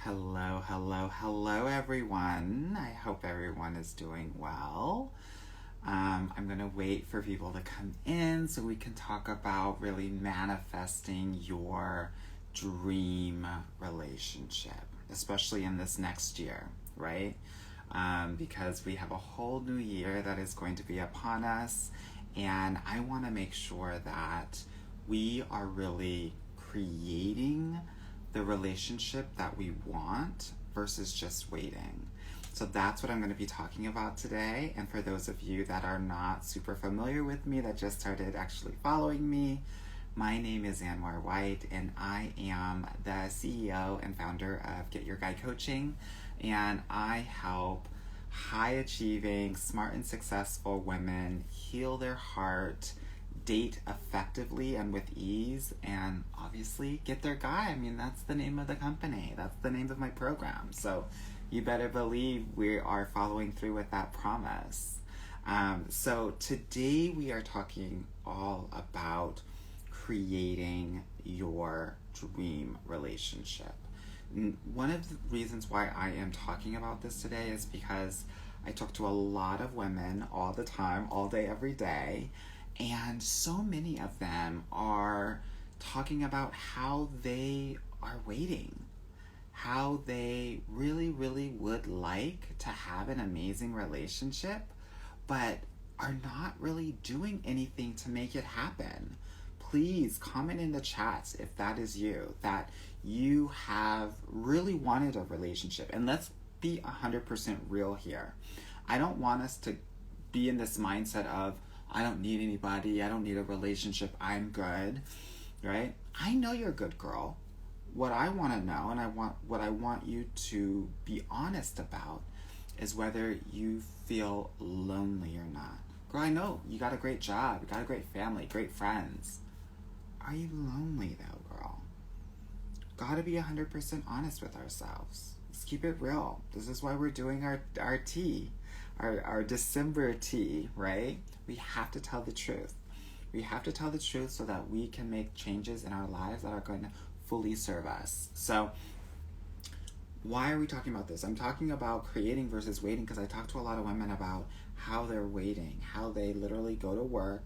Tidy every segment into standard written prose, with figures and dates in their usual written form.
Hello, hello, hello, everyone. I hope everyone is doing well. I'm going to wait for people to come in so we can talk about really manifesting your dream relationship, especially in this next year, right? Because we have a whole new year that is going to be upon us, and I want to make sure that we are really creating the relationship that we want versus just waiting. So that's what I'm going to be talking about today. And for those of you that are not super familiar with me, that just started actually following me, my name is Anwar White, and I am the CEO and founder of Get Your Guy Coaching. And I help high achieving, smart and successful women heal their heart, date effectively and with ease, and obviously get their guy. I mean, that's the name of the company. That's the name of my program. So you better believe we are following through with that promise. So today we are talking all about creating your dream relationship. One of the reasons why I am talking about this today is because I talk to a lot of women all the time, all day, every day, and so many of them are talking about how they are waiting, how they really, really would like to have an amazing relationship, but are not really doing anything to make it happen. Please comment in the chats if that is you, that you have really wanted a relationship. And let's be 100% real here. I don't want us to be in this mindset of, I don't need anybody, I don't need a relationship, I'm good, right? I know you're a good girl. What I want to know, and what I want you to be honest about, is whether you feel lonely or not. Girl, I know you got a great job, you got a great family, great friends. Are you lonely though, girl? Gotta be 100% honest with ourselves. Let's keep it real. This is why we're doing our tea, our December tea, right? We have to tell the truth. We have to tell the truth so that we can make changes in our lives that are going to fully serve us. So why are we talking about this? I'm talking about creating versus waiting because I talk to a lot of women about how they're waiting, how they literally go to work,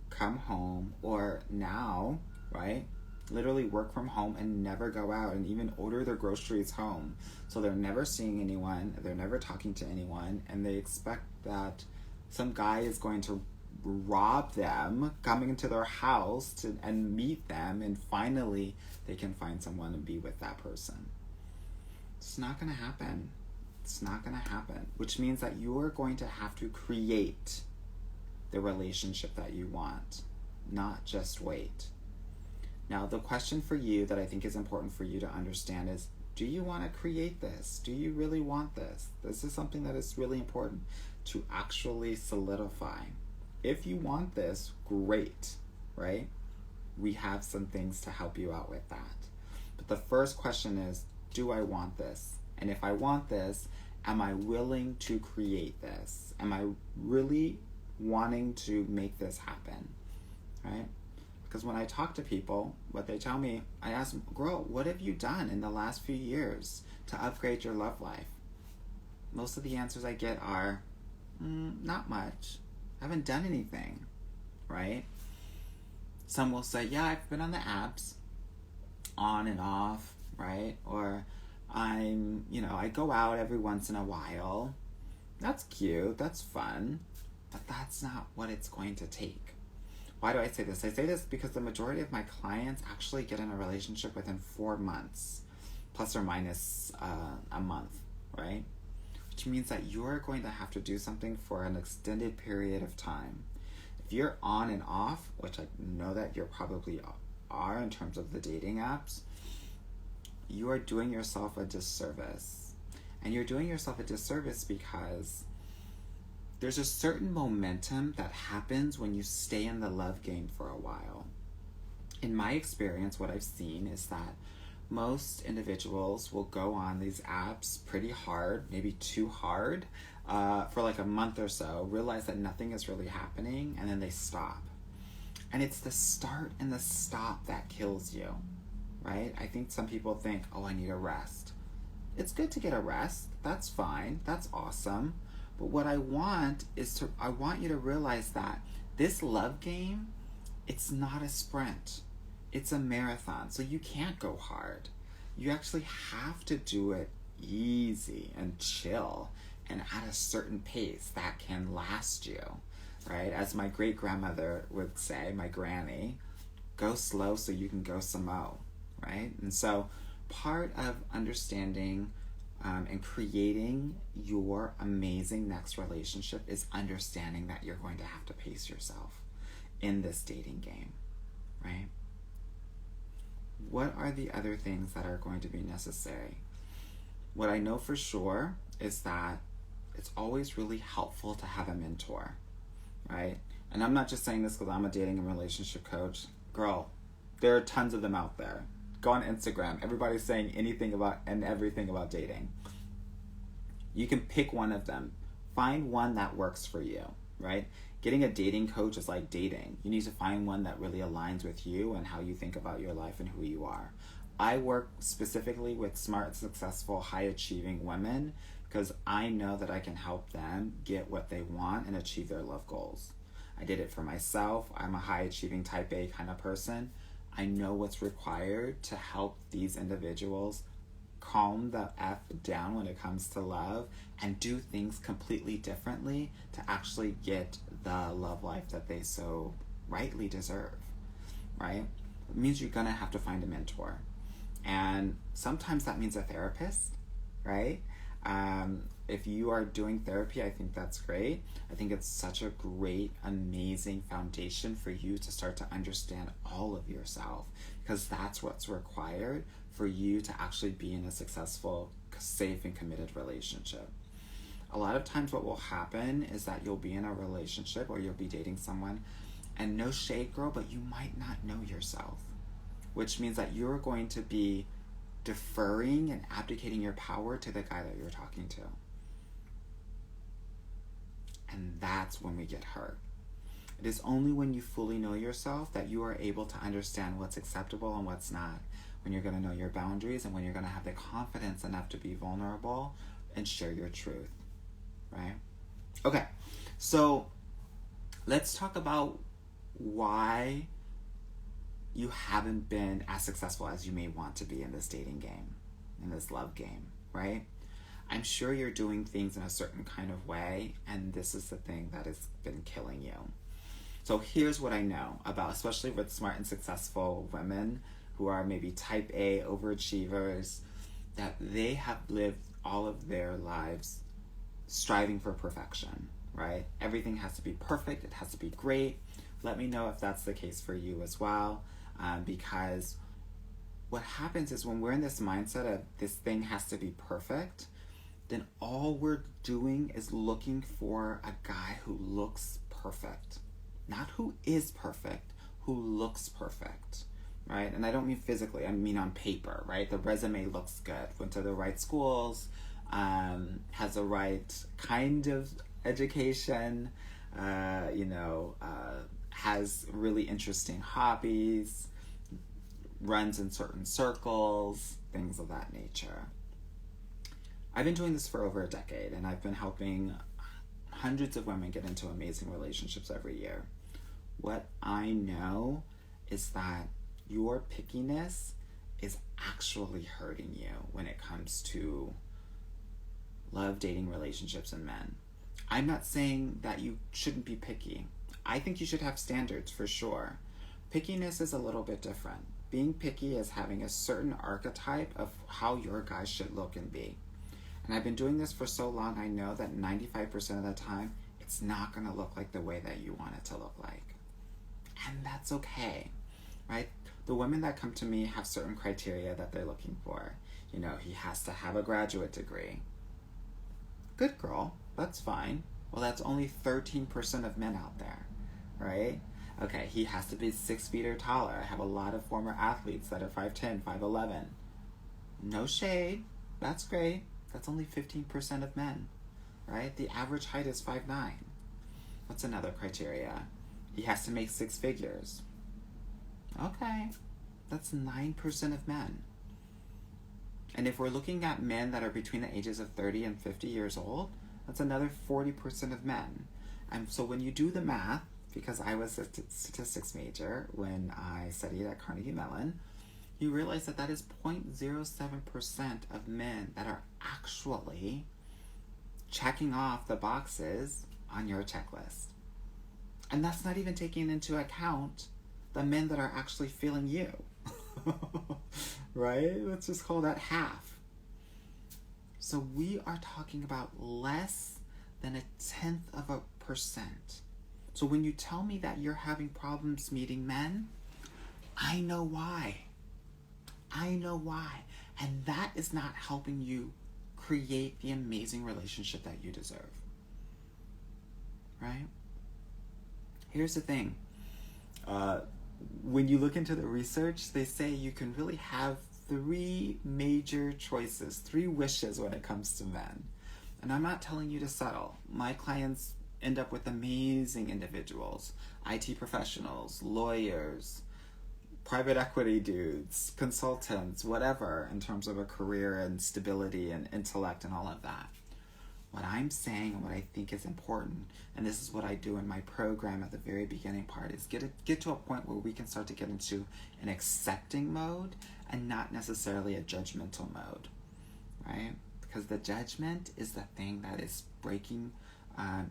come home, or now, right, literally work from home and never go out and even order their groceries home. So they're never seeing anyone, they're never talking to anyone, and they expect that some guy is going to rob them, coming into their house and meet them, and finally they can find someone and be with that person. It's not going to happen. It's not going to happen, which means that you're going to have to create the relationship that you want, not just wait. Now, the question for you that I think is important for you to understand is, do you want to create this? Do you really want this? This is something that is really important to actually solidify. If you want this, great, right? We have some things to help you out with that. But the first question is, do I want this? And if I want this, am I willing to create this? Am I really wanting to make this happen, right? Because when I talk to people, what they tell me, I ask them, girl, what have you done in the last few years to upgrade your love life? Most of the answers I get are, not much. I haven't done anything, right? Some will say, yeah, I've been on the apps, on and off, right? Or I go out every once in a while. That's cute, that's fun, but that's not what it's going to take. Why do I say this? I say this because the majority of my clients actually get in a relationship within 4 months, plus or minus a month, right? Which means that you're going to have to do something for an extended period of time. If you're on and off, which I know that you probably are in terms of the dating apps, you are doing yourself a disservice. And you're doing yourself a disservice because there's a certain momentum that happens when you stay in the love game for a while. In my experience, what I've seen is that most individuals will go on these apps pretty hard, maybe too hard, for like a month or so, realize that nothing is really happening, and then they stop. And it's the start and the stop that kills you, right? I think some people think, oh, I need a rest. It's good to get a rest. That's fine. That's awesome. But what I want you to realize that this love game, it's not a sprint. It's a marathon. So you can't go hard. You actually have to do it easy and chill and at a certain pace that can last you, right? As my great grandmother would say, my granny, go slow so you can go some mo, right? And so part of understanding and creating your amazing next relationship is understanding that you're going to have to pace yourself in this dating game, right? What are the other things that are going to be necessary? What I know for sure is that it's always really helpful to have a mentor, right? And I'm not just saying this because I'm a dating and relationship coach. Girl, there are tons of them out there. Go on Instagram. Everybody's saying anything about and everything about dating. You can pick one of them. Find one that works for you, right? Getting a dating coach is like dating. You need to find one that really aligns with you and how you think about your life and who you are. I work specifically with smart, successful, high-achieving women because I know that I can help them get what they want and achieve their love goals. I did it for myself. I'm a high-achieving type A kind of person. I know what's required to help these individuals calm the F down when it comes to love and do things completely differently to actually get the love life that they so rightly deserve, right? It means you're gonna have to find a mentor. And sometimes that means a therapist, right? If you are doing therapy, I think that's great. I think it's such a great, amazing foundation for you to start to understand all of yourself, because that's what's required for you to actually be in a successful, safe, and committed relationship. A lot of times what will happen is that you'll be in a relationship or you'll be dating someone, and no shade, girl, but you might not know yourself, which means that you're going to be deferring and abdicating your power to the guy that you're talking to. And that's when we get hurt. It is only when you fully know yourself that you are able to understand what's acceptable and what's not. When you're going to know your boundaries and when you're going to have the confidence enough to be vulnerable and share your truth, right? Okay, so let's talk about why you haven't been as successful as you may want to be in this dating game, in this love game, right? I'm sure you're doing things in a certain kind of way, and this is the thing that has been killing you. So here's what I know about, especially with smart and successful women who are maybe type A overachievers, that they have lived all of their lives striving for perfection, right? Everything has to be perfect. It has to be great. Let me know if that's the case for you as well, because what happens is when we're in this mindset of this thing has to be perfect, then all we're doing is looking for a guy who looks perfect. Not who is perfect, who looks perfect, right? And I don't mean physically, I mean on paper, right? The resume looks good, went to the right schools, has the right kind of education, has really interesting hobbies, runs in certain circles, things of that nature. I've been doing this for over a decade, and I've been helping hundreds of women get into amazing relationships every year. What I know is that your pickiness is actually hurting you when it comes to love, dating, relationships, and men. I'm not saying that you shouldn't be picky. I think you should have standards for sure. Pickiness is a little bit different. Being picky is having a certain archetype of how your guy should look and be. And I've been doing this for so long, I know that 95% of the time, it's not going to look like the way that you want it to look like. And that's okay, right? The women that come to me have certain criteria that they're looking for. You know, he has to have a graduate degree. Good girl, that's fine. Well, that's only 13% of men out there, right? Okay, he has to be 6 feet or taller. I have a lot of former athletes that are 5'10", 5'11". No shade, that's great. That's only 15% of men, right? The average height is 5'9". What's another criteria? He has to make 6 figures. Okay, that's 9% of men. And if we're looking at men that are between the ages of 30 and 50 years old, that's another 40% of men. And so when you do the math, because I was a statistics major when I studied at Carnegie Mellon, you realize that that is 0.07% of men that are actually checking off the boxes on your checklist. And that's not even taking into account the men that are actually feeling you. Right? Let's just call that half. So we are talking about less than 0.1%. So when you tell me that you're having problems meeting men, I know why. I know why. And that is not helping you create the amazing relationship that you deserve. Right? Here's the thing. When you look into the research, they say you can really have 3 major choices, 3 wishes when it comes to men. And I'm not telling you to settle. My clients end up with amazing individuals, IT professionals, lawyers, private equity dudes, consultants, whatever, in terms of a career and stability and intellect and all of that. What I'm saying and what I think is important, and this is what I do in my program at the very beginning part, is get to a point where we can start to get into an accepting mode and not necessarily a judgmental mode, right? Because the judgment is the thing that is breaking and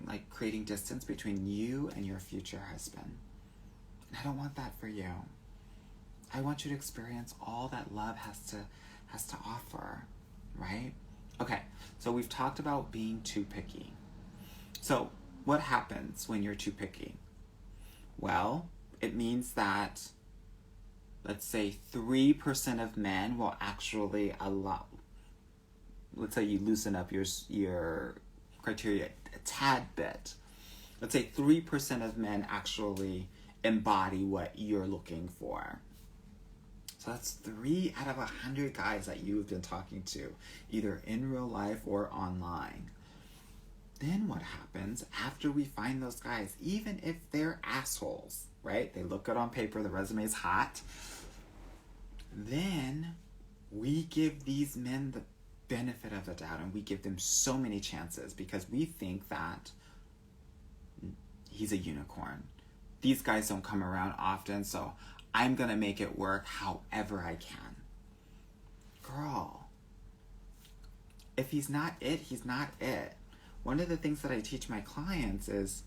like creating distance between you and your future husband. And I don't want that for you. I want you to experience all that love has to offer, right? Okay, so we've talked about being too picky. So what happens when you're too picky? Well, it means that, let's say 3% of men will actually allow, let's say you loosen up your criteria a tad bit. Let's say 3% of men actually embody what you're looking for. So that's 3 out of 100 guys that you've been talking to, either in real life or online. Then what happens after we find those guys, even if they're assholes, right? They look good on paper, the resume is hot. Then we give these men the benefit of the doubt and we give them so many chances because we think that he's a unicorn. These guys don't come around often, so I'm going to make it work however I can. Girl, if he's not it, he's not it. One of the things that I teach my clients is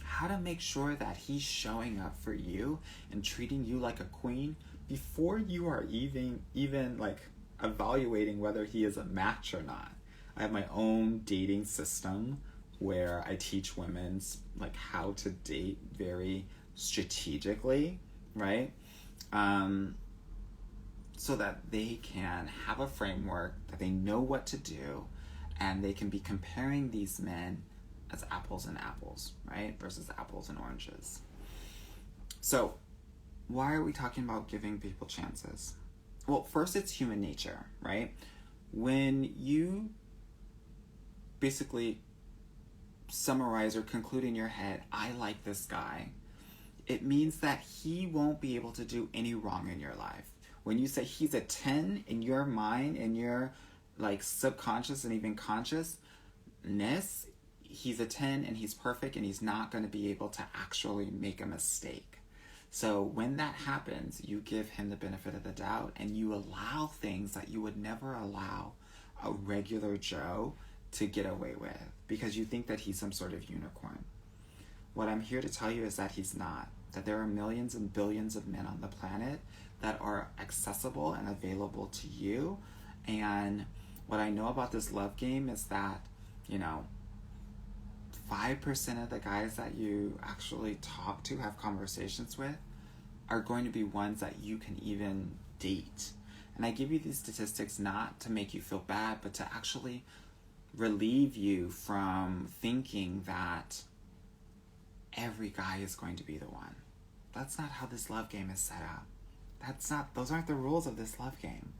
how to make sure that he's showing up for you and treating you like a queen before you are even like evaluating whether he is a match or not. I have my own dating system where I teach women like how to date very strategically, right? So that they can have a framework, that they know what to do, and they can be comparing these men as apples and apples, right? Versus apples and oranges. So why are we talking about giving people chances? Well, first, it's human nature, right? When you basically summarize or conclude in your head, I like this guy, it means that he won't be able to do any wrong in your life. When you say he's a 10 in your mind, in your like subconscious and even consciousness, he's a 10 and he's perfect and he's not going to be able to actually make a mistake. So when that happens, you give him the benefit of the doubt and you allow things that you would never allow a regular Joe to get away with because you think that he's some sort of unicorn. What I'm here to tell you is that he's not. That there are millions and billions of men on the planet that are accessible and available to you. And what I know about this love game is that, 5% of the guys that you actually talk to, have conversations with, are going to be ones that you can even date. And I give you these statistics not to make you feel bad, but to actually relieve you from thinking that every guy is going to be the one. That's not how this love game is set up. Those aren't the rules of this love game.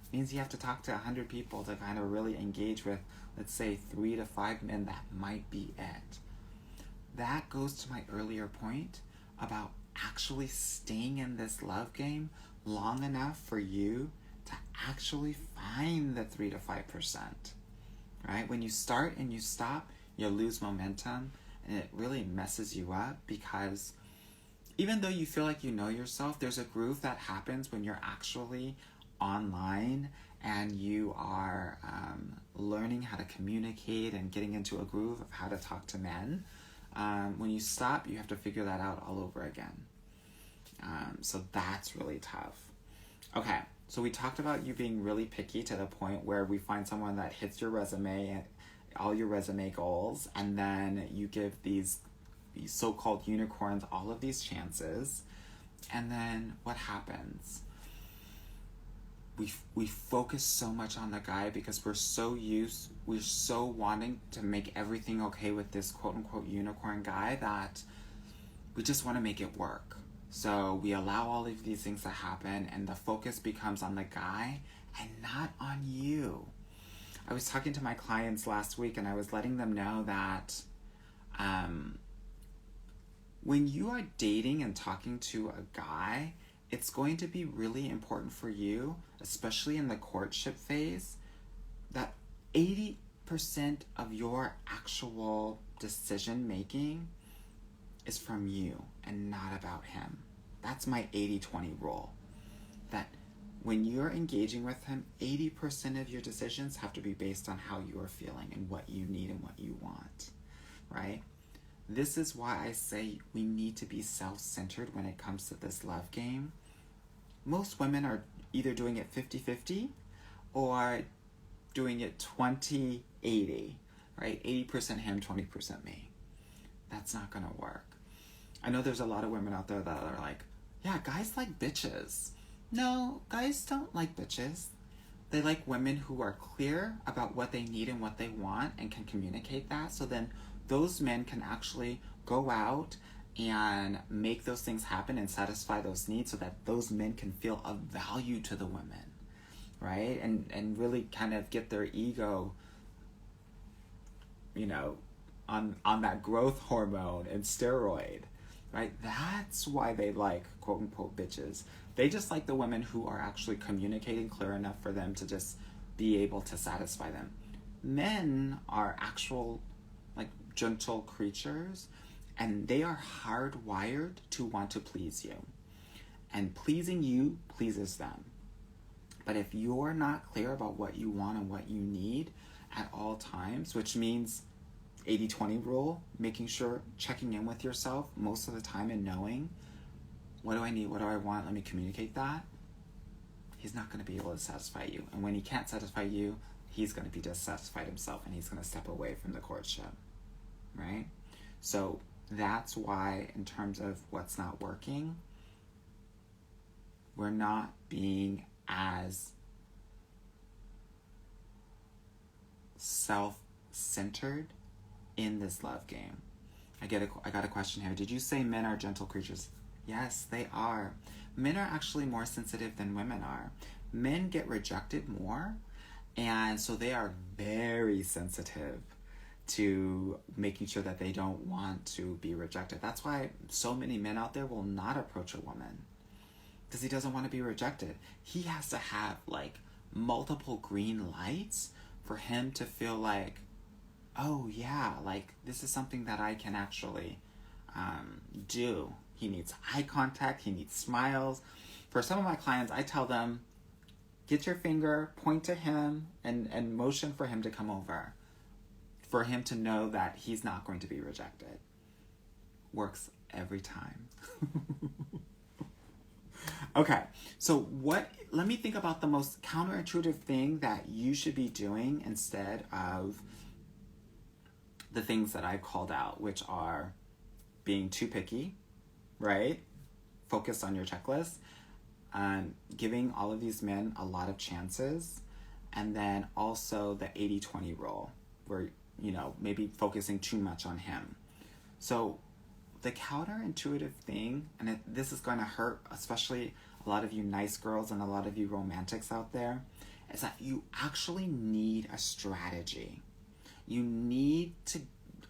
It means you have to talk to 100 people to kind of really engage with, let's say, 3 to 5 men that might be it. That goes to my earlier point about actually staying in this love game long enough for you to actually find the 3 to 5%, right? When you start and you stop, you lose momentum, and it really messes you up, because even though you feel like you know yourself, there's a groove that happens when you're actually online and you are learning how to communicate and getting into a groove of how to talk to men. When you stop, you have to figure that out all over again. So that's really tough. Okay, so we talked about you being really picky to the point where we find someone that hits your resume, all your resume goals, and then you give these so-called unicorns all of these chances, and then what happens? We focus so much on the guy because we're so wanting to make everything okay with this quote-unquote unicorn guy that we just want to make it work. So we allow all of these things to happen, and the focus becomes on the guy and not on you. I was talking to my clients last week, and I was letting them know that when you are dating and talking to a guy, it's going to be really important for you, especially in the courtship phase, that 80% of your actual decision making is from you and not about him. That's my 80-20 rule. That when you're engaging with him, 80% of your decisions have to be based on how you are feeling and what you need and what you want, right? This is why I say we need to be self-centered when it comes to this love game. Most women are either doing it 50-50 or doing it 20-80, right? 80% him, 20% me. That's not gonna work. I know there's a lot of women out there that are like, yeah, guys like bitches. No, guys don't like bitches. They like women who are clear about what they need and what they want and can communicate that, so then those men can actually go out and make those things happen and satisfy those needs, so that those men can feel of value to the women, right? And really kind of get their ego, on that growth hormone and steroid, right? That's why they like quote unquote bitches. They just like the women who are actually communicating clear enough for them to just be able to satisfy them. Men are actual gentle creatures, and they are hardwired to want to please you, and pleasing you pleases them. But if you're not clear about what you want and what you need at all times, which means 80-20 rule, making sure, checking in with yourself most of the time and knowing, what do I need, what do I want, let me communicate that, he's not going to be able to satisfy you. And when he can't satisfy you, he's going to be dissatisfied himself, and he's going to step away from the courtship, right? So that's why, in terms of what's not working, we're not being as self-centered in this love game. I got a question here. Did you say men are gentle creatures? Yes, they are. Men are actually more sensitive than women are. Men get rejected more, and so they are very sensitive to making sure that they don't want to be rejected. That's why so many men out there will not approach a woman, because he doesn't want to be rejected. He has to have multiple green lights for him to feel like, oh yeah, this is something that I can actually do. He needs eye contact, he needs smiles. For some of my clients, I tell them, get your finger, point to him, and motion for him to come over, for him to know that he's not going to be rejected. Works every time. Okay, so let me think about the most counterintuitive thing that you should be doing instead of the things that I've called out, which are being too picky, right? Focus on your checklist, giving all of these men a lot of chances, and then also the 80-20 rule, where, maybe focusing too much on him. So the counterintuitive thing, and this is going to hurt, especially a lot of you nice girls and a lot of you romantics out there, is that you actually need a strategy. You need to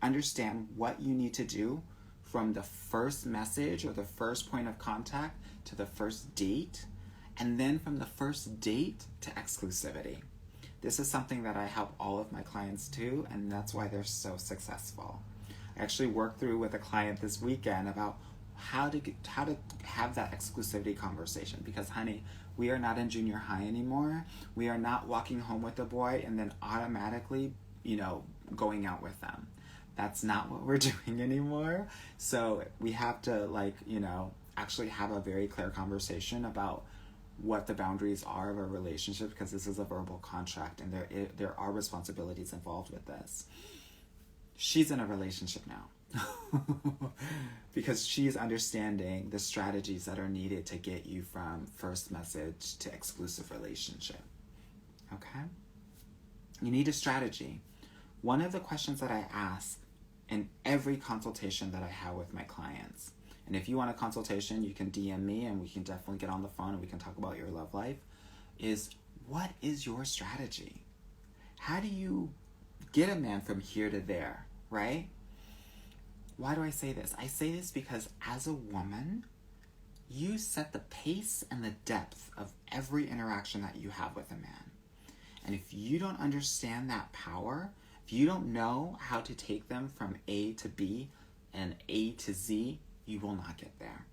understand what you need to do from the first message or the first point of contact to the first date And then from the first date to exclusivity. This is something that I help all of my clients do, and that's why they're so successful. I actually worked through with a client this weekend about how to have that exclusivity conversation, because honey, we are not in junior high anymore. We are not walking home with a boy and then automatically, going out with them. That's not what we're doing anymore. So we have to actually have a very clear conversation about what the boundaries are of a relationship, because this is a verbal contract and there are responsibilities involved with this. She's in a relationship now because she's understanding the strategies that are needed to get you from first message to exclusive relationship. Okay? You need a strategy. One of the questions that I ask in every consultation that I have with my clients, and if you want a consultation, you can DM me and we can definitely get on the phone and we can talk about your love life, is what is your strategy? How do you get a man from here to there, right? Why do I say this? I say this because as a woman, you set the pace and the depth of every interaction that you have with a man. And if you don't understand that power, if you don't know how to take them from A to B and A to Z, you will not get there,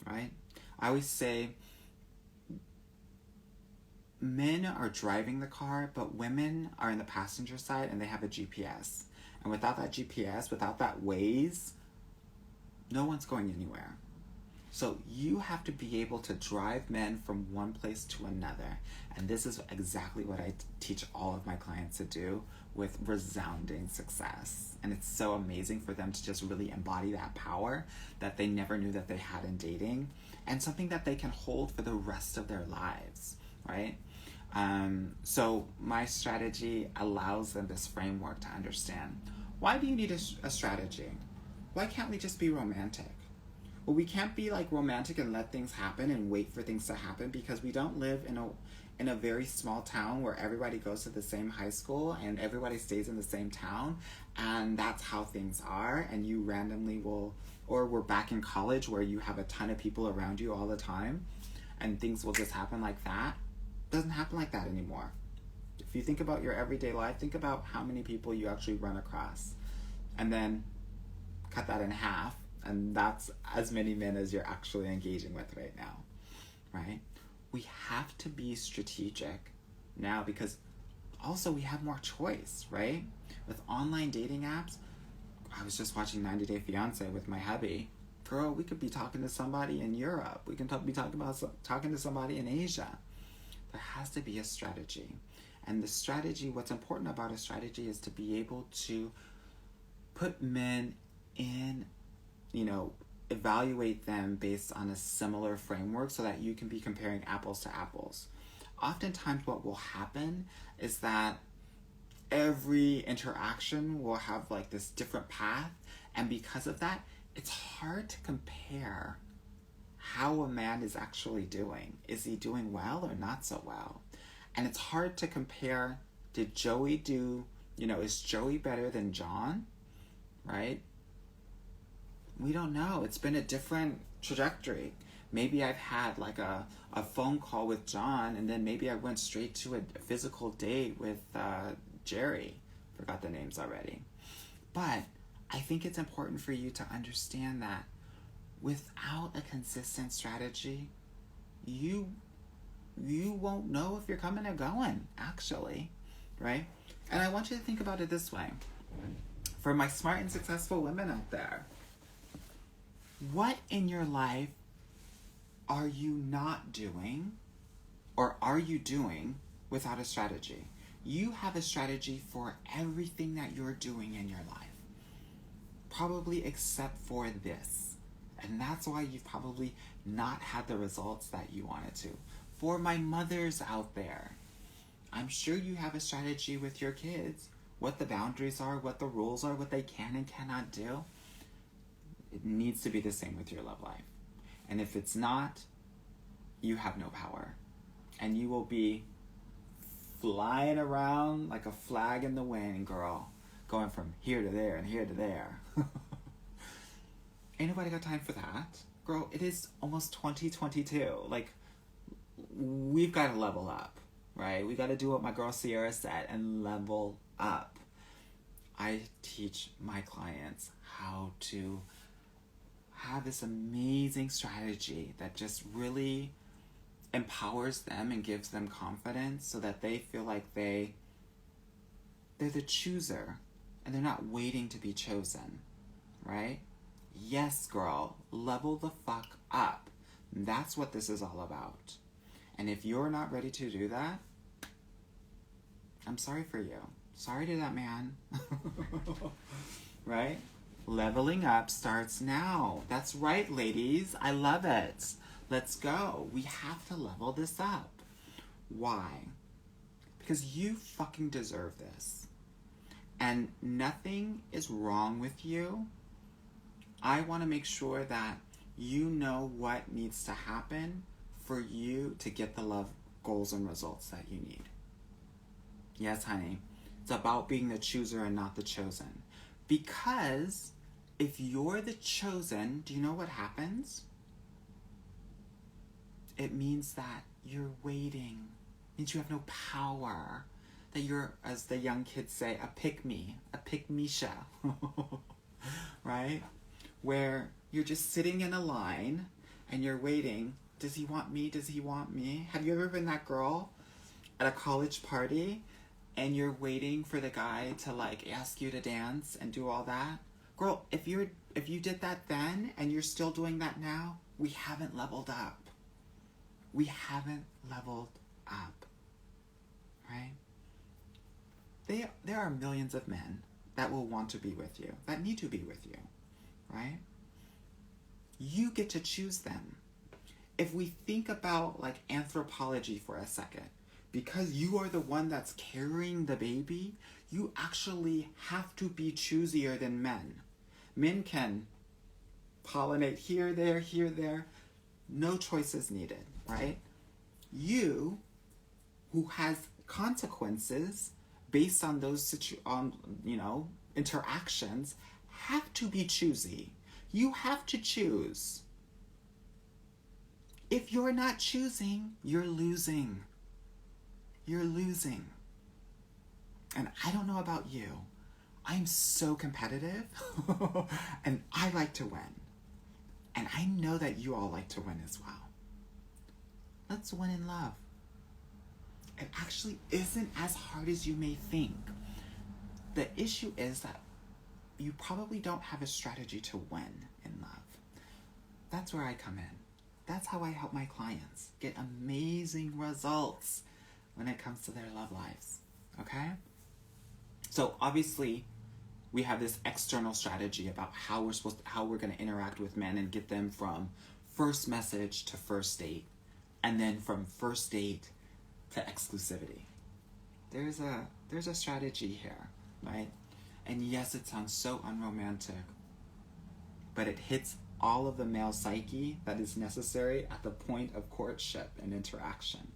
right? I always say men are driving the car, but women are in the passenger side and they have a GPS. And without that GPS, without that Waze, no one's going anywhere. So you have to be able to drive men from one place to another. And this is exactly what I teach all of my clients to do with resounding success. And it's so amazing for them to just really embody that power that they never knew that they had in dating, and something that they can hold for the rest of their lives, right? So my strategy allows them this framework to understand. Why do you need a strategy? Why can't we just be romantic? Well, we can't be romantic and let things happen and wait for things to happen, because we don't live in a very small town where everybody goes to the same high school and everybody stays in the same town, and that's how things are. And you randomly will, or we're back in college where you have a ton of people around you all the time and things will just happen like that. It doesn't happen like that anymore. If you think about your everyday life, think about how many people you actually run across, and then cut that in half, and that's as many men as you're actually engaging with right now, right? We have to be strategic now, because also we have more choice, right? With online dating apps, I was just watching 90 Day Fiance with my hubby. Girl, we could be talking to somebody in Europe. We can be talking to somebody in Asia. There has to be a strategy. And the strategy, what's important about a strategy is to be able to put men in, evaluate them based on a similar framework so that you can be comparing apples to apples. Oftentimes what will happen is that every interaction will have this different path, and because of that, it's hard to compare how a man is actually doing. Is he doing well or not so well? And it's hard to compare, did Joey do, is Joey better than John, right? We don't know. It's been a different trajectory. Maybe I've had a phone call with John, and then maybe I went straight to a physical date with Jerry. Forgot the names already. But I think it's important for you to understand that without a consistent strategy, you won't know if you're coming or going, actually, right? And I want you to think about it this way. For my smart and successful women out there, what in your life are you not doing, or are you doing without a strategy? You have a strategy for everything that you're doing in your life, probably except for this. And that's why you've probably not had the results that you wanted to. For my mothers out there, I'm sure you have a strategy with your kids, what the boundaries are, what the rules are, what they can and cannot do. It needs to be the same with your love life. And if it's not, you have no power. And you will be flying around like a flag in the wind, girl, going from here to there and here to there. Ain't nobody got time for that. Girl, it is almost 2022. we've got to level up, right? We got to do what my girl Sierra said and level up. I teach my clients how to have this amazing strategy that just really empowers them and gives them confidence so that they feel like they're the chooser and they're not waiting to be chosen, right? Yes, girl, level the fuck up. That's what this is all about. And if you're not ready to do that, I'm sorry for you. Sorry to that man. Right? Leveling up starts now. That's right, ladies. I love it. Let's go. We have to level this up. Why? Because you fucking deserve this. And nothing is wrong with you. I want to make sure that you know what needs to happen for you to get the love goals and results that you need. Yes, honey. It's about being the chooser and not the chosen. Because if you're the chosen, do you know what happens? It means that you're waiting. It means you have no power. That you're, as the young kids say, a pick-me, a pick-misha. Right? Where you're just sitting in a line and you're waiting. Does he want me? Does he want me? Have you ever been that girl at a college party and you're waiting for the guy to like ask you to dance and do all that? Girl, if you did that then and you're still doing that now, we haven't leveled up. We haven't leveled up. Right? There are millions of men that will want to be with you, that need to be with you. Right? You get to choose them. If we think about like anthropology for a second, because you are the one that's carrying the baby, you actually have to be choosier than men. Men can pollinate here, there. No choices needed, right? You, who has consequences based on those interactions, have to be choosy. You have to choose. If you're not choosing, you're losing. You're losing. And I don't know about you. I'm so competitive and I like to win. And I know that you all like to win as well. Let's win in love. It actually isn't as hard as you may think. The issue is that you probably don't have a strategy to win in love. That's where I come in. That's how I help my clients get amazing results when it comes to their love lives. Okay? So obviously, we have this external strategy about how we're going to interact with men and get them from first message to first date, and then from first date to exclusivity. There's a strategy here, right? And yes, it sounds so unromantic, but it hits all of the male psyche that is necessary at the point of courtship and interaction.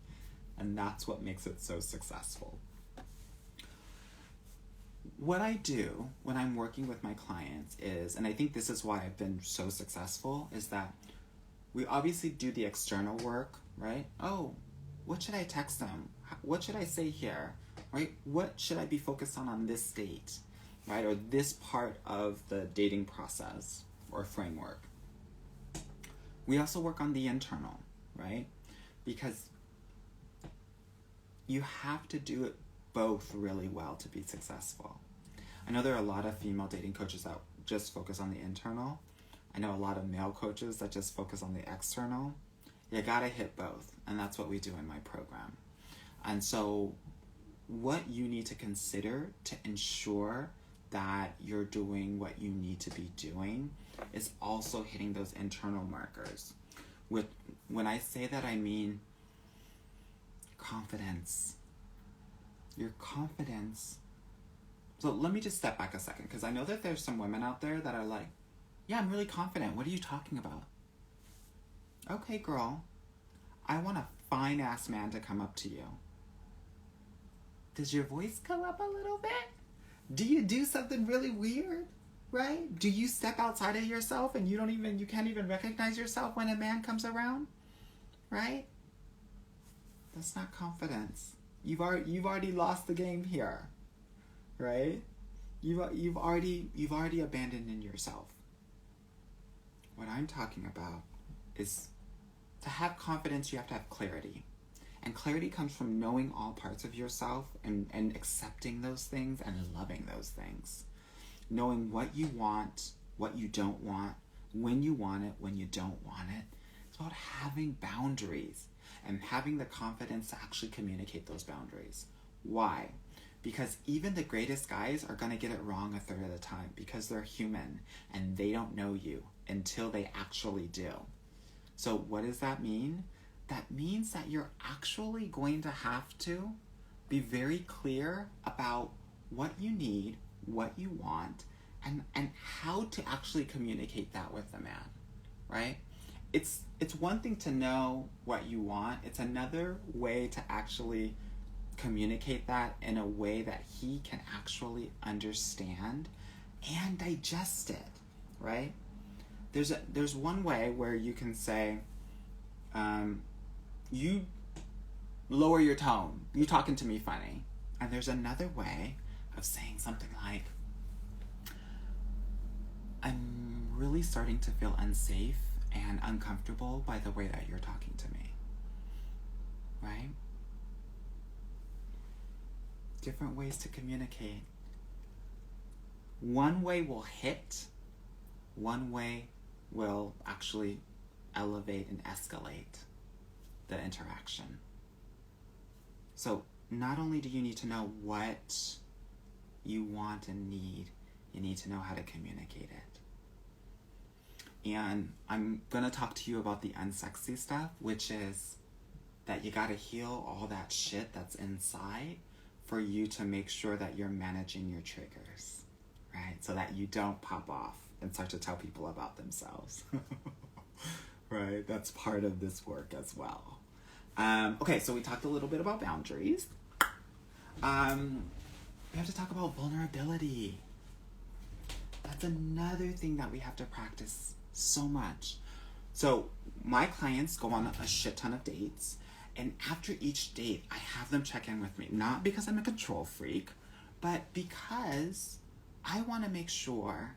And that's what makes it so successful. What I do when I'm working with my clients is, and I think this is why I've been so successful, is that we obviously do the external work, right? Oh, what should I text them? What should I say here, right? What should I be focused on this date, right? Or this part of the dating process or framework. We also work on the internal, right? Because you have to do it both really well to be successful. I know there are a lot of female dating coaches that just focus on the internal. I know a lot of male coaches that just focus on the external. You gotta hit both, and that's what we do in my program. And so what you need to consider to ensure that you're doing what you need to be doing is also hitting those internal markers. When I say that, I mean confidence. Your confidence. So let me just step back a second, because I know that there's some women out there that are like, yeah, I'm really confident. What are you talking about? Okay, girl. I want a fine-ass man to come up to you. Does your voice go up a little bit? Do you do something really weird? Right? Do you step outside of yourself and you can't even recognize yourself when a man comes around? Right? That's not confidence. You've already lost the game here, right? You've already abandoned in yourself. What I'm talking about is, to have confidence, you have to have clarity. And clarity comes from knowing all parts of yourself and accepting those things and loving those things. Knowing what you want, what you don't want, when you want it, when you don't want it. It's about having boundaries and having the confidence to actually communicate those boundaries. Why? Because even the greatest guys are going to get it wrong a third of the time, because they're human and they don't know you until they actually do. So what does that mean? That means that you're actually going to have to be very clear about what you need, what you want, and how to actually communicate that with the man, right? It's one thing to know what you want. It's another way to actually communicate that in a way that he can actually understand and digest it, right? There's one way where you can say, you lower your tone, you talking to me funny. And there's another way of saying something like, I'm really starting to feel unsafe and uncomfortable by the way that you're talking to me, right? Different ways to communicate. One way will hit, one way will actually elevate and escalate the interaction. So not only do you need to know what you want and need, you need to know how to communicate it. And I'm going to talk to you about the unsexy stuff, which is that you got to heal all that shit that's inside for you to make sure that you're managing your triggers, right? So that you don't pop off and start to tell people about themselves. Right? That's part of this work as well. Okay, so we talked a little bit about boundaries. We have to talk about vulnerability. That's another thing that we have to practice so much. So my clients go on a shit ton of dates, and after each date, I have them check in with me. Not because I'm a control freak, but because I want to make sure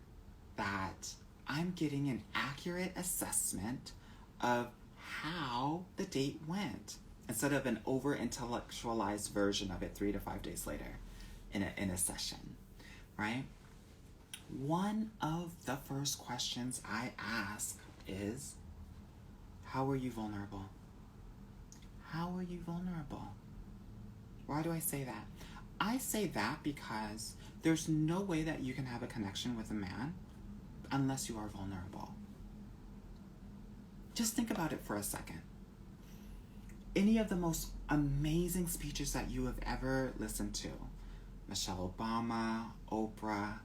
that I'm getting an accurate assessment of how the date went, instead of an over-intellectualized version of it 3 to 5 days later in a session, right? One of the first questions I ask is, how are you vulnerable? How are you vulnerable? Why do I say that? I say that because there's no way that you can have a connection with a man unless you are vulnerable. Just think about it for a second. Any of the most amazing speeches that you have ever listened to, Michelle Obama, Oprah,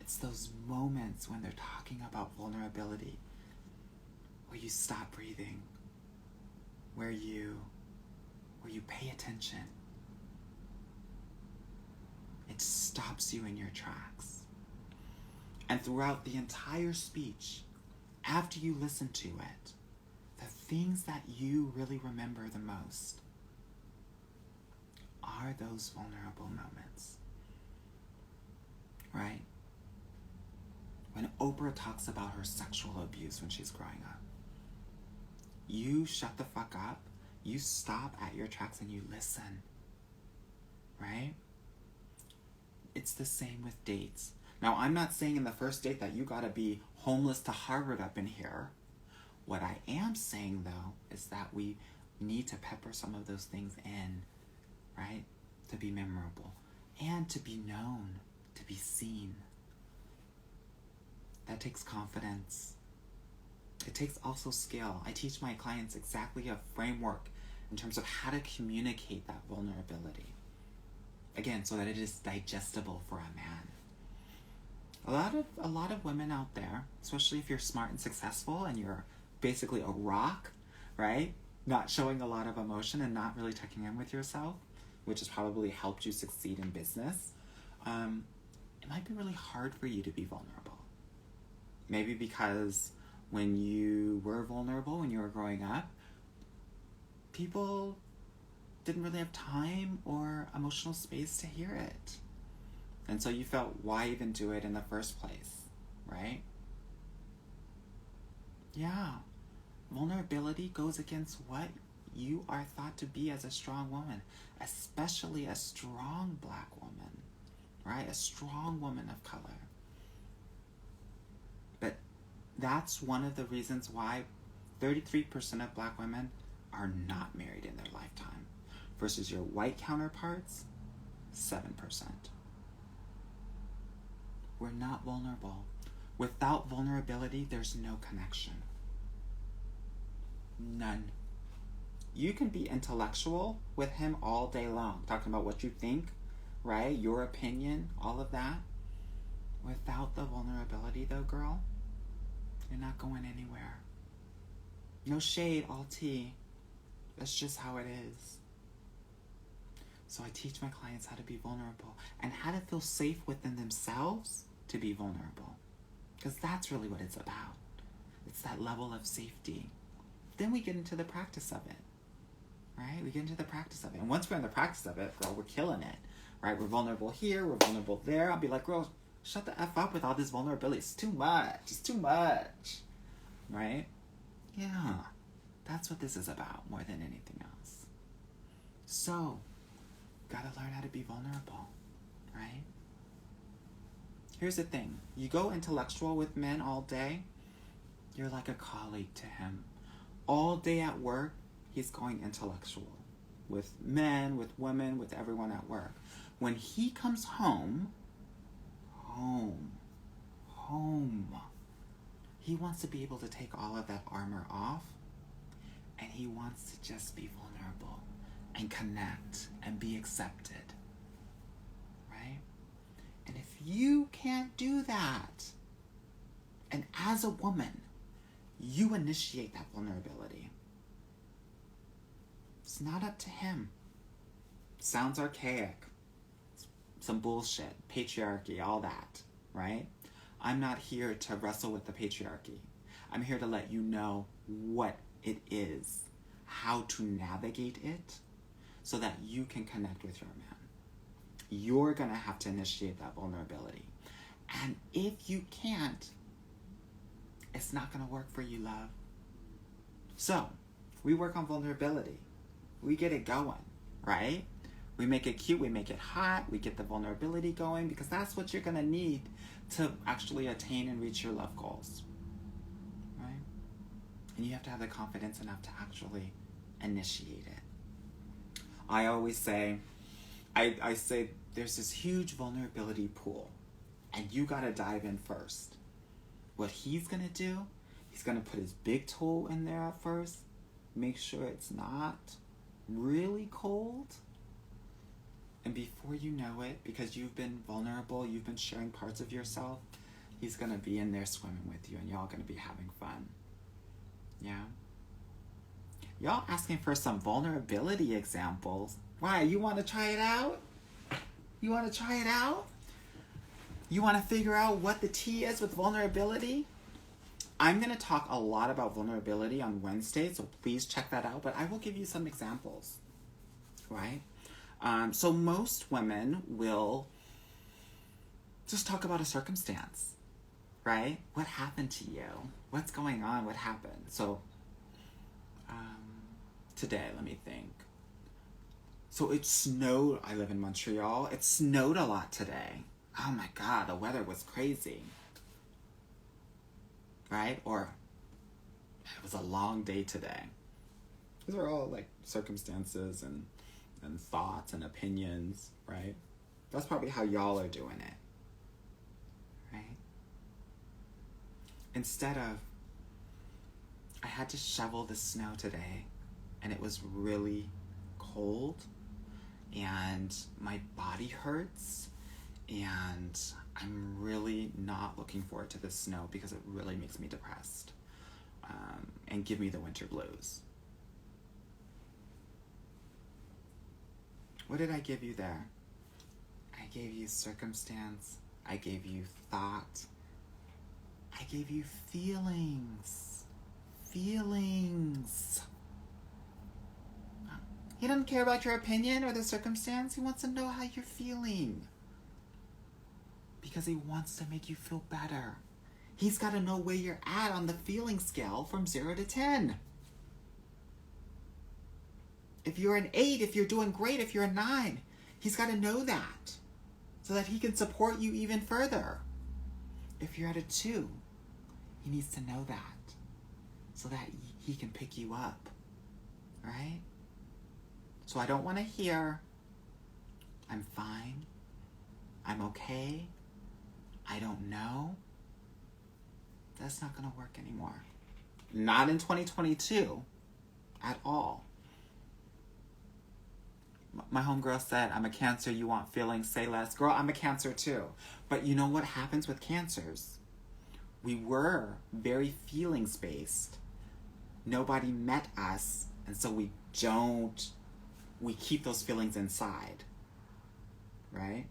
it's those moments when they're talking about vulnerability, where you stop breathing, where you pay attention. It stops you in your tracks. And throughout the entire speech, after you listen to it, the things that you really remember the most are those vulnerable moments, right? When Oprah talks about her sexual abuse when she's growing up, you shut the fuck up, you stop at your tracks and you listen, right? It's the same with dates. Now, I'm not saying in the first date that you gotta be homeless to Harvard up in here. What I am saying, though, is that we need to pepper some of those things in, right? To be memorable and to be known, to be seen. That takes confidence. It takes also skill. I teach my clients exactly a framework in terms of how to communicate that vulnerability. Again, so that it is digestible for a man. A lot of women out there, especially if you're smart and successful and you're basically a rock, right? Not showing a lot of emotion and not really checking in with yourself, which has probably helped you succeed in business. It might be really hard for you to be vulnerable. Maybe because when you were vulnerable, when you were growing up, people didn't really have time or emotional space to hear it. And so you felt, why even do it in the first place, right? Yeah. Vulnerability goes against what you are thought to be as a strong woman, especially a strong Black woman, right? A strong woman of color. But that's one of the reasons why 33% of Black women are not married in their lifetime versus your white counterparts, 7%. We're not vulnerable. Without vulnerability, there's no connection. None. You can be intellectual with him all day long, talking about what you think, right? Your opinion, all of that. Without the vulnerability, though, girl, you're not going anywhere. No shade, all tea. That's just how it is. So I teach my clients how to be vulnerable and how to feel safe within themselves to be vulnerable. Because that's really what it's about. It's that level of safety. Then we get into the practice of it, right? We get into the practice of it. And once we're in the practice of it, girl, we're killing it, right? We're vulnerable here, we're vulnerable there. I'll be like, girl, shut the F up with all this vulnerability. It's too much. It's too much, right? Yeah, that's what this is about more than anything else. So, gotta learn how to be vulnerable, right? Here's the thing. You go intellectual with men all day, you're like a colleague to him. All day at work, he's going intellectual with men, with women, with everyone at work. When he comes home, he wants to be able to take all of that armor off, and he wants to just be vulnerable and connect and be accepted, right? And if you can't do that, and as a woman, you initiate that vulnerability, it's not up to him. Sounds archaic. Some bullshit. Patriarchy, all that, right? I'm not here to wrestle with the patriarchy. I'm here to let you know what it is, how to navigate it, so that you can connect with your man. You're going to have to initiate that vulnerability. And if you can't, it's not going to work for you, love. So, we work on vulnerability. We get it going, right? We make it cute, we make it hot, we get the vulnerability going, because that's what you're going to need to actually attain and reach your love goals, right? And you have to have the confidence enough to actually initiate it. I always say, I say there's this huge vulnerability pool, and you got to dive in first. What he's going to do, he's going to put his big toe in there at first, make sure it's not really cold. And before you know it, because you've been vulnerable, you've been sharing parts of yourself, he's going to be in there swimming with you, and y'all going to be having fun. Yeah? Y'all asking for some vulnerability examples. Why? You want to try it out? You want to try it out? You want to figure out what the tea is with vulnerability? I'm going to talk a lot about vulnerability on Wednesday, so please check that out. But I will give you some examples, right? So most women will just talk about a circumstance, right? What happened to you? What's going on? What happened? So today, let me think. So it snowed. I live in Montreal. It snowed a lot today. Oh my God, the weather was crazy. Right? Or it was a long day today. These are all like circumstances and thoughts and opinions, right? That's probably how y'all are doing it. Right? Instead of, I had to shovel the snow today, and it was really cold, and my body hurts, and I'm really not looking forward to the snow because it really makes me depressed and give me the winter blues. What did I give you there? I gave you circumstance. I gave you thought. I gave you feelings. Feelings. He doesn't care about your opinion or the circumstance. He wants to know how you're feeling. Because he wants to make you feel better. He's got to know where you're at on the feeling scale from 0 to 10. If you're an 8, if you're doing great, if you're a 9, he's got to know that so that he can support you even further. If you're at a 2, he needs to know that so that he can pick you up, right? So I don't want to hear, I'm fine, I'm okay, I don't know. That's not going to work anymore. Not in 2022 at all. My homegirl said, I'm a Cancer, you want feelings, say less. Girl, I'm a Cancer too. But you know what happens with Cancers? We were very feelings-based. Nobody met us, and so we keep those feelings inside, right?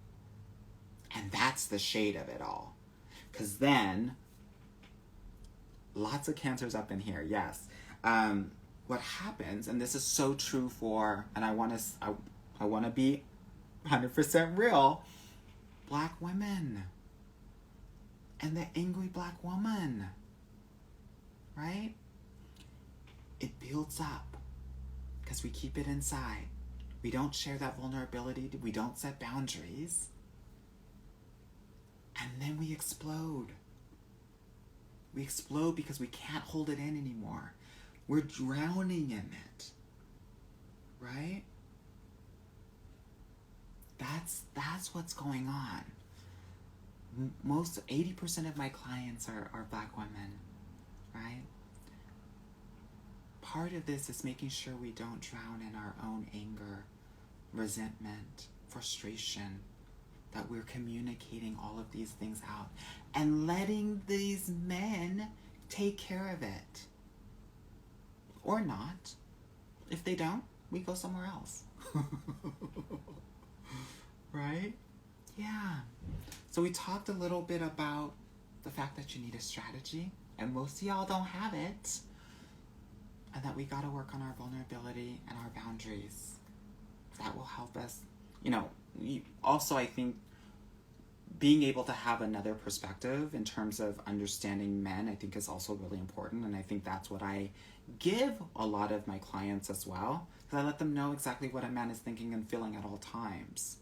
And that's the shade of it all. Because then, lots of Cancers up in here, yes. What happens, and this is so true for, and I want to be 100% real, Black women and the angry Black woman, right? It builds up because we keep it inside. We don't share that vulnerability. We don't set boundaries. And then we explode. We explode because we can't hold it in anymore. We're drowning in it, right? That's what's going on. 80% of my clients are Black women, right? Part of this is making sure we don't drown in our own anger, resentment, frustration, that we're communicating all of these things out and letting these men take care of it. Or not. If they don't, we go somewhere else. Right? Yeah. So we talked a little bit about the fact that you need a strategy, and most of y'all don't have it, and that we got to work on our vulnerability and our boundaries. That will help us. Also, I think being able to have another perspective in terms of understanding men, I think is also really important. And I think that's what I give a lot of my clients as well, because I let them know exactly what a man is thinking and feeling at all times.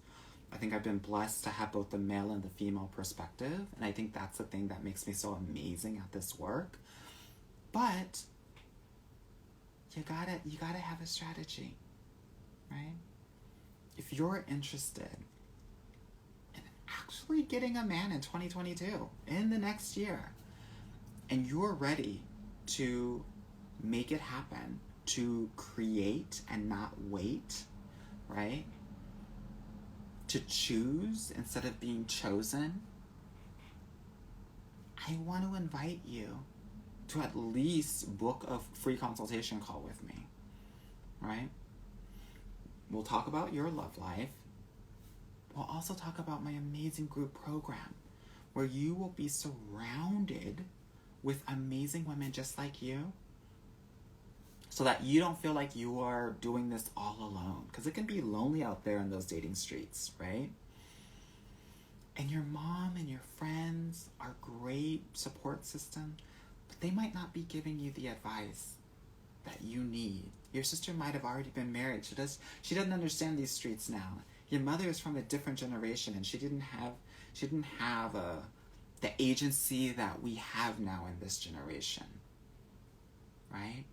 I think I've been blessed to have both the male and the female perspective. And I think that's the thing that makes me so amazing at this work. But you gotta have a strategy, right? If you're interested in actually getting a man in 2022, in the next year, and you're ready to make it happen, to create and not wait, right? To choose instead of being chosen, I want to invite you to at least book a free consultation call with me, right? We'll talk about your love life. We'll also talk about my amazing group program, where you will be surrounded with amazing women just like you, so that you don't feel like you are doing this all alone. Because it can be lonely out there in those dating streets, right? And your mom and your friends are great support system, but they might not be giving you the advice that you need. Your sister might have already been married. She doesn't understand these streets now. Your mother is from a different generation, and she didn't have the agency that we have now in this generation, right?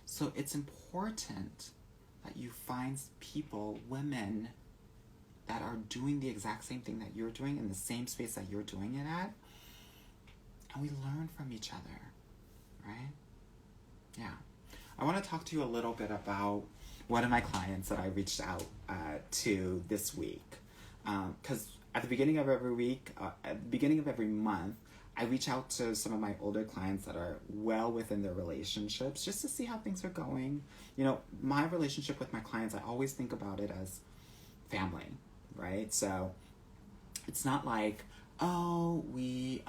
So it's important that you find people, women, that are doing the exact same thing that you're doing in the same space that you're doing it at, and we learn from each other, right? Yeah. I want to talk to you a little bit about one of my clients that I reached out to this week. Because at the beginning of every week, at the beginning of every month, I reach out to some of my older clients that are well within their relationships just to see how things are going. My relationship with my clients, I always think about it as family, right? So it's not like, oh, we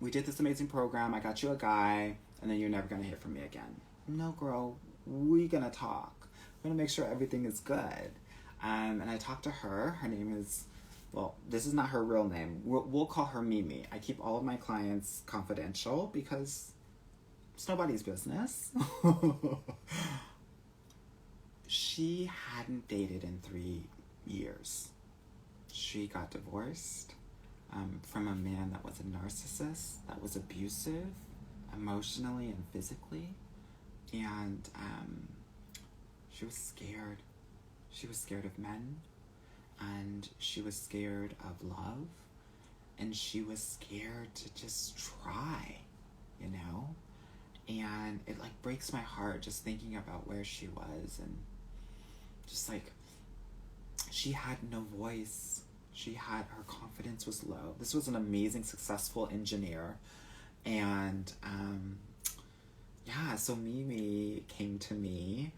did this amazing program, I got you a guy, and then you're never going to hear from me again. No, girl, we're going to talk. want to make sure everything is good. And I talked to her. Her name is, well, this is not her real name. We'll call her Mimi. I keep all of my clients confidential because it's nobody's business. She hadn't dated in 3 years. She got divorced from a man that was a narcissist, that was abusive, emotionally and physically. And she was scared. She was scared of men, and she was scared of love, and she was scared to just try, you know? And it like breaks my heart just thinking about where she was, and just like, she had no voice. Her confidence was low. This was an amazing, successful engineer. And so Mimi came to me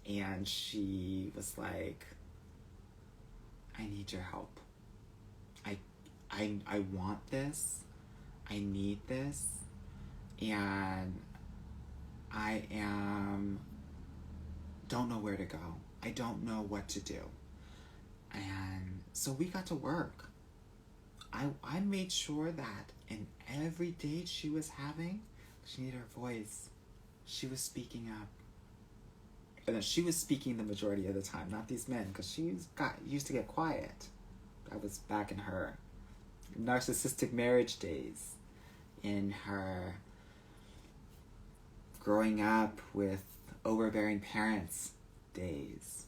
and she was like, I need your help. I want this. I need this. And I don't know where to go. I don't know what to do. And so we got to work. I made sure that in every date she was having, she needed her voice. She was speaking up. And she was speaking the majority of the time, not these men, because she used to get quiet. That was back in her narcissistic marriage days, in her growing up with overbearing parents days.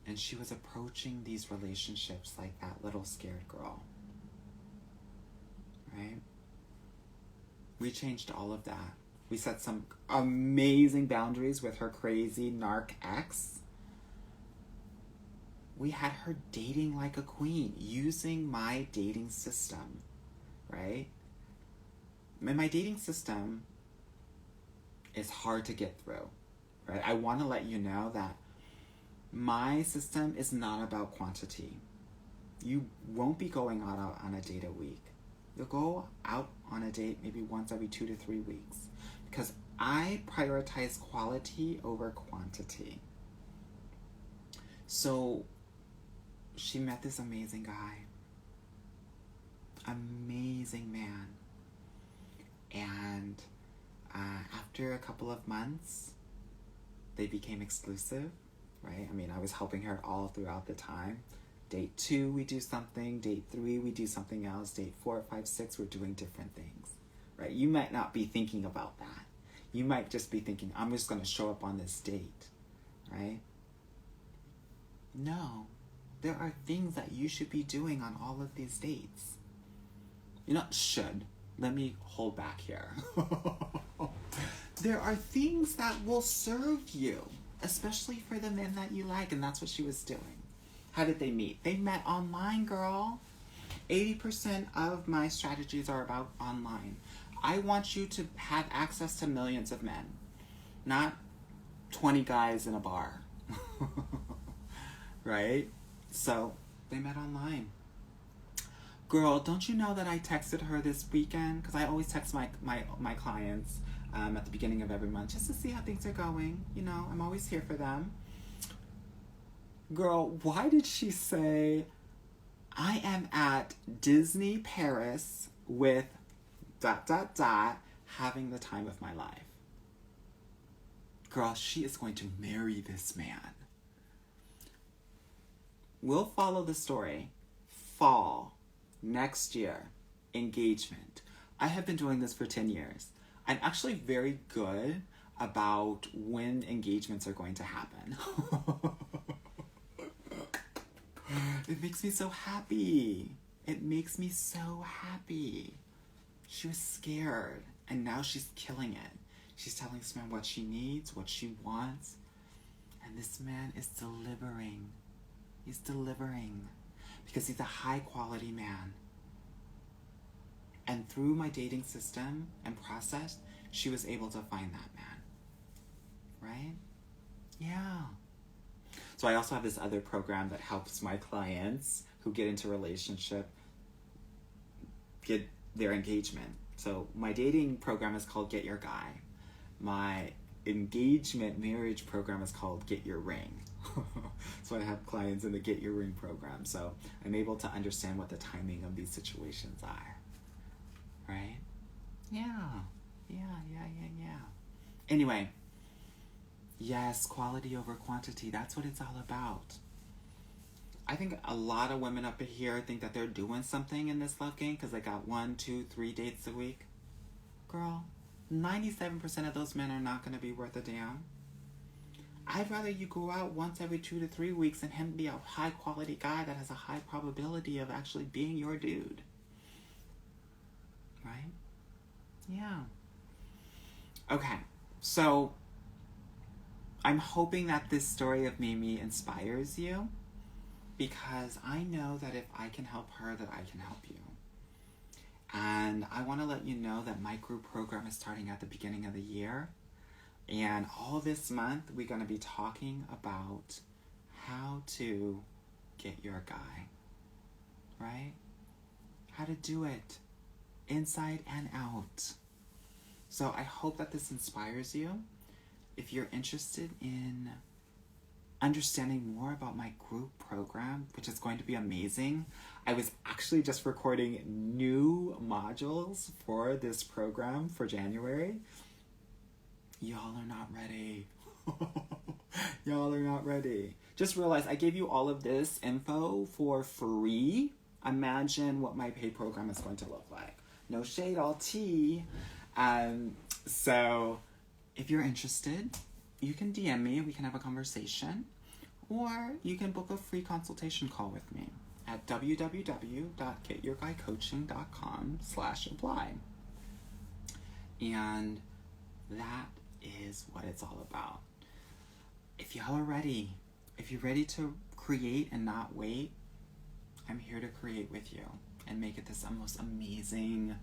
And she was approaching these relationships like that little scared girl. Right? We changed all of that. We set some amazing boundaries with her crazy narc ex. We had her dating like a queen, using my dating system, right? And my dating system is hard to get through, right? I want to let you know that my system is not about quantity. You won't be going out on a date a week. You'll go out on a date maybe once every 2 to 3 weeks, because I prioritize quality over quantity. So she met this amazing guy, amazing man. And after a couple of months, they became exclusive, right? I mean, I was helping her all throughout the time. Date 2, we do something. Date 3, we do something else. Date 4, 5, 6, we're doing different things, right? You might not be thinking about that. You might just be thinking, I'm just going to show up on this date, right? No, there are things that you should be doing on all of these dates. You're not should. Let me hold back here. There are things that will serve you, especially for the men that you like, and that's what she was doing. How did they meet? They met online, girl. 80% of my strategies are about online. I want you to have access to millions of men, not 20 guys in a bar. Right? So they met online. Girl, don't you know that I texted her this weekend? Because I always text my clients at the beginning of every month just to see how things are going. You know, I'm always here for them. Girl, why did she say, I am at Disney Paris with ... having the time of my life? Girl, she is going to marry this man. We'll follow the story. Fall, next year, engagement. I have been doing this for 10 years. I'm actually very good about when engagements are going to happen. It makes me so happy. It makes me so happy. She was scared, and now she's killing it. She's telling this man what she needs, what she wants, and this man is delivering. He's delivering because he's a high-quality man. And through my dating system and process, she was able to find that man. Right? Yeah. So I also have this other program that helps my clients who get into a relationship get their engagement. So my dating program is called Get Your Guy. My engagement marriage program is called Get Your Ring. So I have clients in the Get Your Ring program. So I'm able to understand what the timing of these situations are. Right? Yeah. Anyway, yes, quality over quantity. That's what it's all about. I think a lot of women up here think that they're doing something in this love game because they got 1, 2, 3 dates a week. Girl, 97% of those men are not going to be worth a damn. I'd rather you go out once every 2 to 3 weeks and him be a high quality guy that has a high probability of actually being your dude. Right? Yeah. Okay, so I'm hoping that this story of Mimi inspires you, because I know that if I can help her, that I can help you. And I want to let you know that my group program is starting at the beginning of the year. And all this month, we're going to be talking about how to get your guy, right? How to do it inside and out. So I hope that this inspires you. If you're interested in understanding more about my group program, which is going to be amazing, I was actually just recording new modules for this program for January. Y'all are not ready. Y'all are not ready. Just realize I gave you all of this info for free. Imagine what my paid program is going to look like. No shade, all tea. So if you're interested, you can DM me. We can have a conversation. Or you can book a free consultation call with me at www.getyourguycoaching.com/apply. And that is what it's all about. If y'all are ready, if you're ready to create and not wait, I'm here to create with you and make it this most amazing,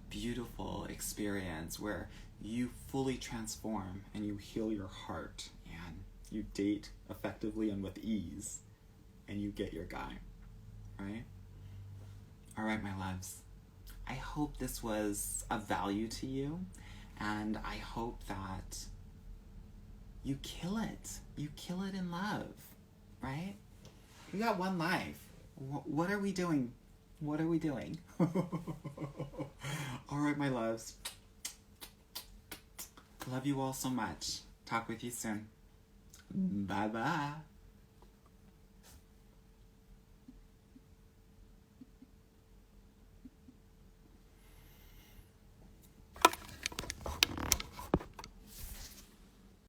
beautiful experience where you fully transform and you heal your heart and you date effectively and with ease and you get your guy, right? All right, my loves. I hope this was of value to you, and I hope that you kill it. You kill it in love, right? We got one life. What are we doing? What are we doing? All right, my loves. Love you all so much. Talk with you soon. Bye-bye.